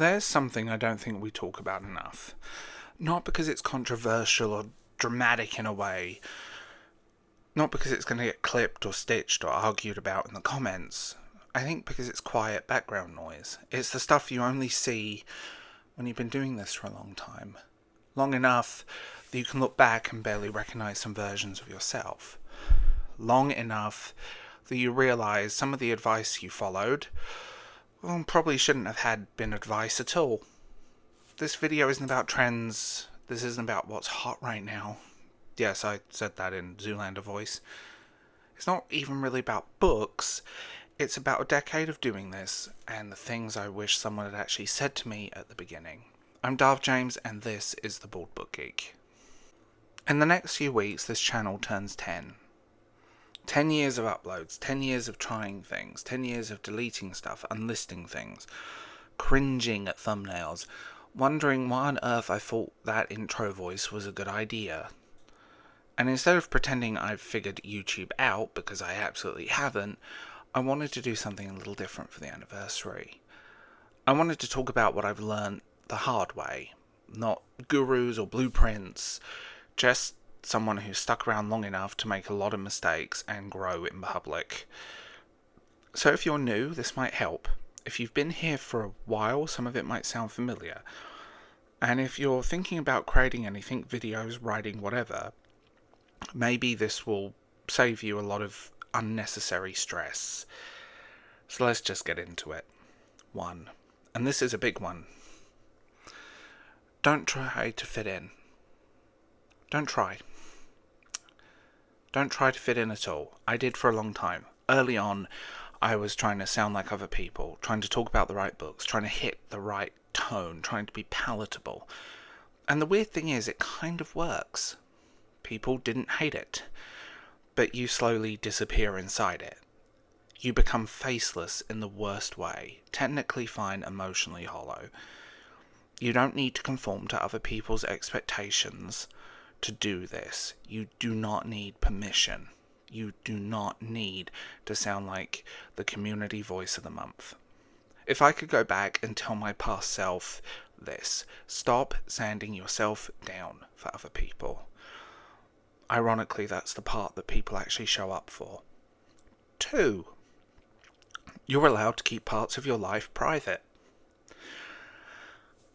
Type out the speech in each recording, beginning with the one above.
There's something I don't think we talk about enough. Not because it's controversial or dramatic in a way. Not because it's going to get clipped or stitched or argued about in the comments. I think because it's quiet background noise. It's the stuff you only see when you've been doing this for a long time. Long enough that you can look back and barely recognise some versions of yourself. Long enough that you realise some of the advice you followed probably shouldn't have had been advice at all. This video isn't about trends. This isn't about what's hot right now. Yes, I said that in Zoolander voice. It's not even really about books. It's about a decade of doing this and the things I wish someone had actually said to me at the beginning. I'm Darth James and this is The Bald Book Geek. In the next few weeks, this channel turns 10. 10 years of uploads, 10 years of trying things, 10 years of deleting stuff, unlisting things, cringing at thumbnails, wondering why on earth I thought that intro voice was a good idea. And instead of pretending I've figured YouTube out, because I absolutely haven't, I wanted to do something a little different for the anniversary. I wanted to talk about what I've learned the hard way, not gurus or blueprints, just someone who stuck around long enough to make a lot of mistakes and grow in public. So if you're new, this might help. If you've been here for a while, some of it might sound familiar. And if you're thinking about creating anything, videos, writing, whatever, maybe this will save you a lot of unnecessary stress. So let's just get into it. 1. And this is a big one. Don't try to fit in. Don't try. Don't try to fit in at all. I did for a long time. Early on, I was trying to sound like other people, trying to talk about the right books, trying to hit the right tone, trying to be palatable. And the weird thing is, it kind of works. People didn't hate it. But you slowly disappear inside it. You become faceless in the worst way, technically fine, emotionally hollow. You don't need to conform to other people's expectations to do this. You do not need permission. You do not need to sound like the community voice of the month. If I could go back and tell my past self this, stop sanding yourself down for other people. Ironically, that's the part that people actually show up for. 2. You're allowed to keep parts of your life private.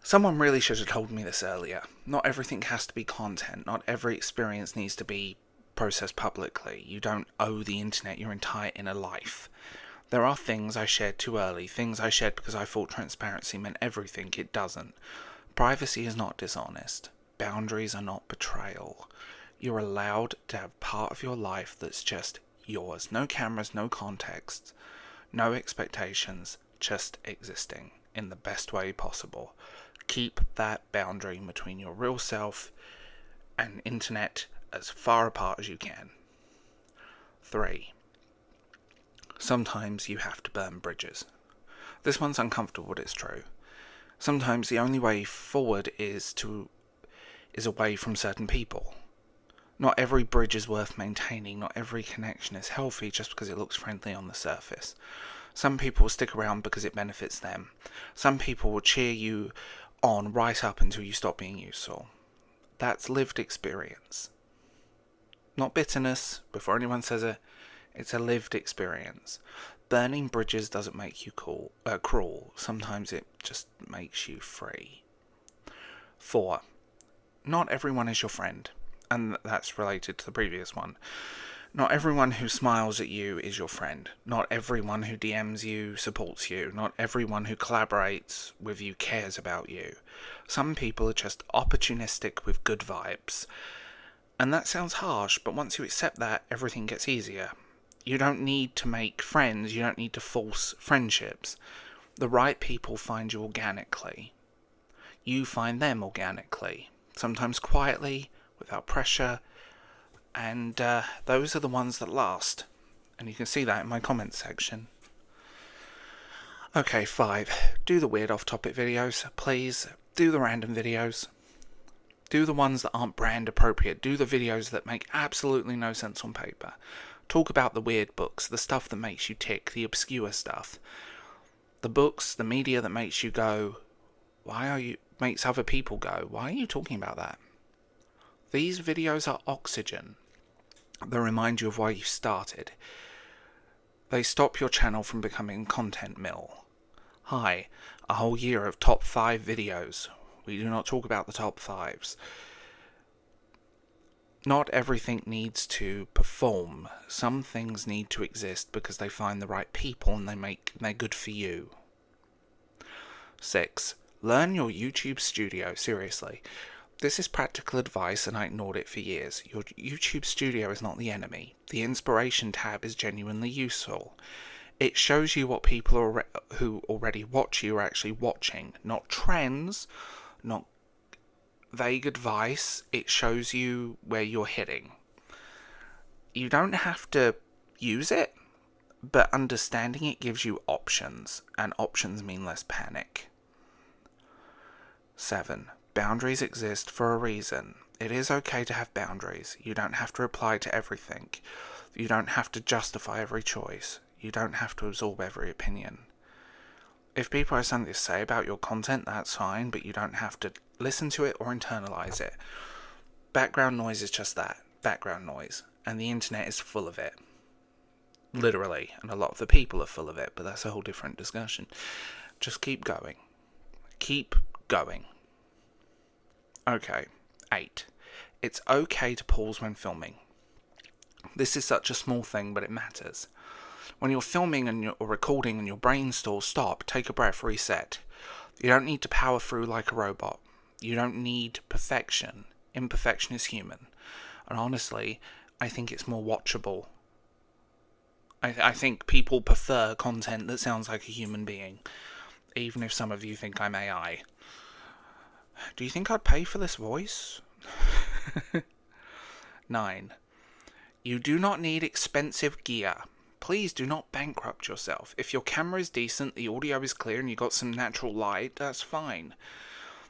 Someone really should have told me this earlier. Not everything has to be content. Not every experience needs to be processed publicly. You don't owe the internet your entire inner life. There are things I shared too early, things I shared because I thought transparency meant everything. It doesn't. Privacy is not dishonest. Boundaries are not betrayal. You're allowed to have part of your life that's just yours. No cameras, no context, no expectations, just existing in the best way possible. Keep that boundary between your real self and internet as far apart as you can. 3. Sometimes you have to burn bridges. This one's uncomfortable, but it's true. Sometimes the only way forward is away from certain people. Not every bridge is worth maintaining. Not every connection is healthy just because it looks friendly on the surface. Some people will stick around because it benefits them. Some people will cheer you on right up until you stop being useful. That's lived experience. Not bitterness, before anyone says it. It's a lived experience. Burning bridges doesn't make you cruel. Sometimes it just makes you free. 4. Not everyone is your friend. And that's related to the previous one. Not everyone who smiles at you is your friend. Not everyone who DMs you supports you. Not everyone who collaborates with you cares about you. Some people are just opportunistic with good vibes. And that sounds harsh, but once you accept that, everything gets easier. You don't need to make friends. You don't need to force friendships. The right people find you organically. You find them organically. Sometimes quietly, without pressure, and those are the ones that last. And you can see that in my comments section. Okay, 5. Do the weird off-topic videos, please. Do the random videos. Do the ones that aren't brand appropriate. Do the videos that make absolutely no sense on paper. Talk about the weird books, the stuff that makes you tick, the obscure stuff. The books, the media that makes you go, makes other people go, why are you talking about that? These videos are oxygen. They remind you of why you started. They stop your channel from becoming content mill. Hi, a whole year of top 5 videos. We do not talk about the top 5s. Not everything needs to perform. Some things need to exist because they find the right people and they're good for you. 6. Learn your YouTube studio, seriously. This is practical advice and I ignored it for years. Your YouTube studio is not the enemy. The inspiration tab is genuinely useful. It shows you what people who already watch you are actually watching. Not trends, not vague advice. It shows you where you're hitting. You don't have to use it, but understanding it gives you options, and options mean less panic. 7. Boundaries exist for a reason. It is okay to have boundaries. You don't have to reply to everything. You don't have to justify every choice. You don't have to absorb every opinion. If people have something to say about your content, that's fine, but you don't have to listen to it or internalize it. Background noise is just that, background noise, and the internet is full of it. Literally, and a lot of the people are full of it, but that's a whole different discussion. Just keep going. Keep going. Okay, 8. It's okay to pause when filming. This is such a small thing, but it matters. When you're filming or recording and your brain stalls, stop, take a breath, reset. You don't need to power through like a robot. You don't need perfection. Imperfection is human. And honestly, I think it's more watchable. I think people prefer content that sounds like a human being, even if some of you think I'm AI. Do you think I'd pay for this voice? 9. You do not need expensive gear. Please do not bankrupt yourself. If your camera is decent, the audio is clear, and you got some natural light, that's fine.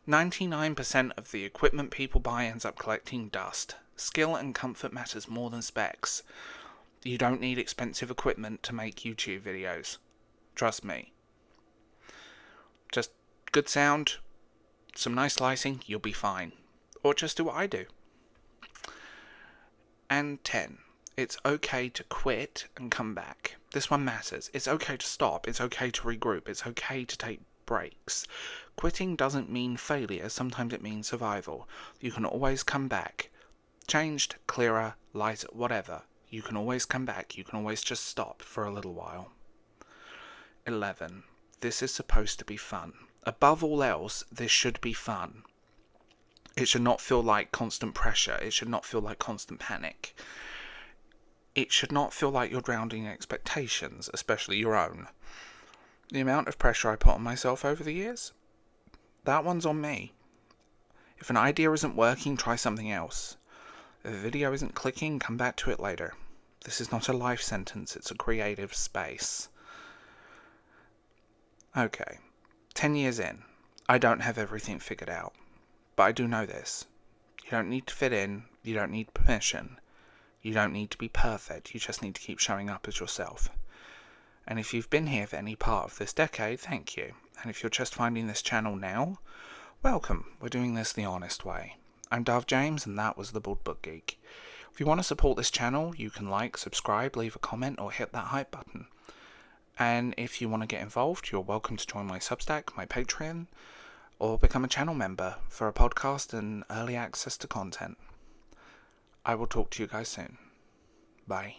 99% of the equipment people buy ends up collecting dust. Skill and comfort matters more than specs. You don't need expensive equipment to make YouTube videos. Trust me. Just good sound, some nice lighting, you'll be fine. Or just do what I do. And 10. It's okay to quit and come back. This one matters. It's okay to stop. It's okay to regroup. It's okay to take breaks. Quitting doesn't mean failure. Sometimes it means survival. You can always come back. Changed, clearer, lighter, whatever. You can always come back. You can always just stop for a little while. 11. This is supposed to be fun. Above all else, this should be fun. It should not feel like constant pressure. It should not feel like constant panic. It should not feel like you're drowning in expectations, especially your own. The amount of pressure I put on myself over the years, that one's on me. If an idea isn't working, try something else. If a video isn't clicking, come back to it later. This is not a life sentence, it's a creative space. Okay, 10 years in, I don't have everything figured out. But I do know this. You don't need to fit in, you don't need permission. You don't need to be perfect, you just need to keep showing up as yourself. And if you've been here for any part of this decade, thank you. And if you're just finding this channel now, welcome. We're doing this the honest way. I'm Dove James, and that was The Bald Book Geek. If you want to support this channel, you can like, subscribe, leave a comment, or hit that hype button. And if you want to get involved, you're welcome to join my Substack, my Patreon, or become a channel member for a podcast and early access to content. I will talk to you guys soon. Bye.